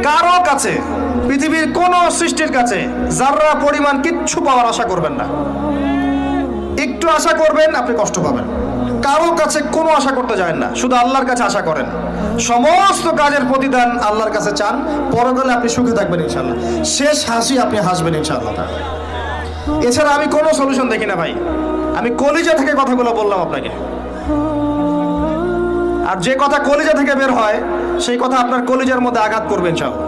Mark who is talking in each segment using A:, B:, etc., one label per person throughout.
A: কারো কাছে, পৃথিবীর কোন সৃষ্টির কাছে যাররা পরিমাণ কিচ্ছু পাওয়ার আশা করবেন না। একটু আশা করবেন আপনি কষ্ট পাবেন। কারো কাছে কোনো আশা করতে যায় না, শুধু আল্লাহর কাছে আশা করেন। সমস্ত কাজের প্রতিদান আল্লাহর কাছে চান, পরকালে আপনি সুখে থাকবেন ইনশাআল্লাহ। শেষ হাসি আপনি হাসবেন ইনশাআল্লাহ। এছাড়া আমি কোনো সলিউশন দেখি না ভাই। আমি কলিজা থেকে কথাগুলো বললাম আপনাকে, আর যে কথা কলিজা থেকে বের হয় সেই কথা আপনার কলিজার মধ্যে আঘাত করবে ইনশাআল্লাহ।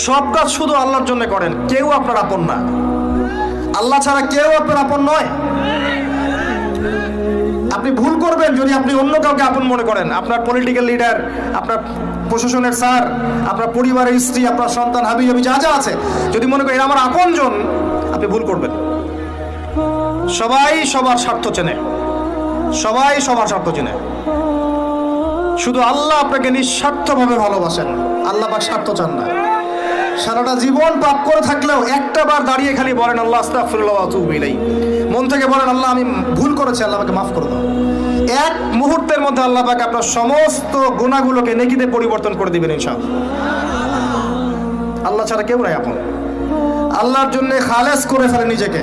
A: সব কাজ শুধু আল্লাহর জন্য করেন, কেউ আপনার আপন না। আল্লাহ ছাড়া কেউ আপনার আপন নয়। আপনি ভুল করবেন যদি আপনি অন্য কাউকে আপন মনে করেন। আপনার পলিটিক্যাল লিডার, আপনার প্রশাসনের স্যার, আপনার পরিবারের স্ত্রী, আপনার সন্তান, হাবি হাবি যা যা আছে, যদি মনে করেন আমার আপনজন, আপনি ভুল করবেন। সবাই সবার স্বার্থ চেনে, সবাই সবার স্বার্থ চেনে। শুধু আল্লাহ আপনাকে নিঃস্বার্থভাবে ভালোবাসেন, আল্লাহ পাক স্বার্থ চান না। সারাটা জীবন পাপ করে থাকলেও একটা বার দাঁড়িয়ে খালি বলেন আল্লাহ আস্তাগফিরুল্লাহ ওয়া আতুবু ইলাইহি, মন থেকে বলেন আল্লাহ আমি ভুল করেছি, আল্লাহ আমাকে মাফ করে দাও। এক মুহূর্তের মধ্যে আল্লাহ পাক আপনার সমস্ত গুনাহগুলোকে নেকিতে পরিবর্তন করে দিবেন ইনশাআল্লাহ। আল্লাহ ছাড়া কেউ নাই আপন। আল্লাহর জন্য খালেস করে ফেলেন নিজেকে,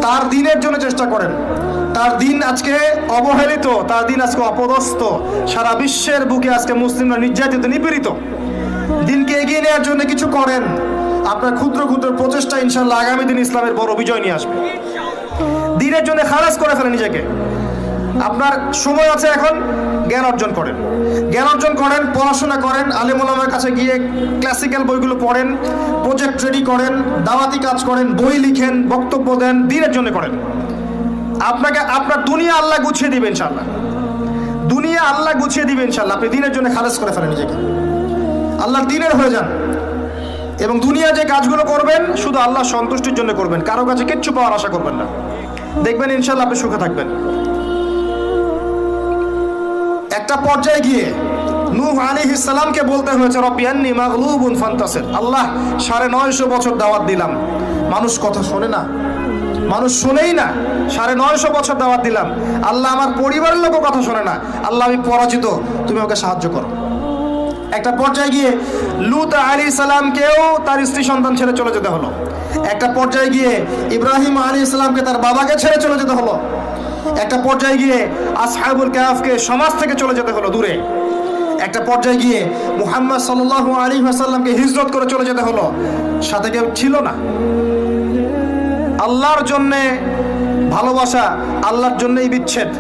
A: তার দিনের জন্য চেষ্টা করেন। তার দিন আজকে অবহেলিত, তার দিন আজকে অপদস্থ। সারা বিশ্বের বুকে আজকে মুসলিমরা নির্যাতিত, নিপীড়িত। দিনকে এগিয়ে নেওয়ার জন্য কিছু করেন। আপনার ক্ষুদ্র ক্ষুদ্র প্রচেষ্টা ইনশাআল্লাহ আগামী দিন ইসলামের বড় বিজয় নিয়ে আসবে। দিনের জন্য খালেস করে ফেলেন নিজেকে। আপনার সময় আছে এখন, জ্ঞান অর্জন করেন, জ্ঞান অর্জন করেন, পড়াশোনা করেন, আলেম ওলামার কাছে গিয়ে ক্লাসিক্যাল বইগুলো পড়েন, প্রজেক্ট রেডি করেন, দাওয়াতি কাজ করেন, বই লিখেন, বক্তব্য দেন, দিনের জন্য করেন। আপনাকে আপনার দুনিয়া আল্লাহ গুছিয়ে দিবেন ইনশাআল্লাহ। দুনিয়া আল্লাহ গুছিয়ে দিবেন ইনশাআল্লাহ। আপনি দিনের জন্য খালেস করে ফেলেন নিজেকে, আল্লাহর দিনের হয়ে যান। এবং দুনিয়া যে কাজগুলো করবেন শুধু আল্লাহ সন্তুষ্টির জন্য করবেন, কারো কাছে কিচ্ছু পাওয়ার আশা করবেন না। দেখবেন ইনশাআল্লাহ আপনি সুখে থাকবেন। একটা পর্যায়ে গিয়ে নূহ আলাইহিস সালামকে বলতে হয়েছে রব্বি আন্নী মাগলুবুন ফান্তাসির। আল্লাহ 950 বছর দাওয়াত দিলাম, মানুষ কথা শোনে না, মানুষ শোনেই না। 950 বছর দাওয়াত দিলাম, আল্লাহ আমার পরিবারের লোকও কথা শোনে না। আল্লাহ আমি পরাজিত, তুমি আমাকে সাহায্য করো। একটা পর্যায়ে গিয়ে লূত আলাইহিস সালামকেও তার স্ত্রী সন্তান ছেড়ে চলে যেতে হলো। একটা পর্যায়ে গিয়ে ইব্রাহিম আলাইহিস সালামকে তার বাবাকে ছেড়ে চলে যেতে হলো। একটা পর্যায়ে গিয়ে আসহাবুল কাহফকে সমাজ থেকে চলে যেতে হলো দূরে। একটা পর্যায়ে গিয়ে মুহাম্মদ সাল্লাল্লাহু আলাইহি ওয়াসাল্লামকে হিজরত করে চলে যেতে হলো, সাথে কেউ ছিল না। আল্লাহর জন্যে ভালোবাসা, আল্লাহর জন্যই বিচ্ছেদ।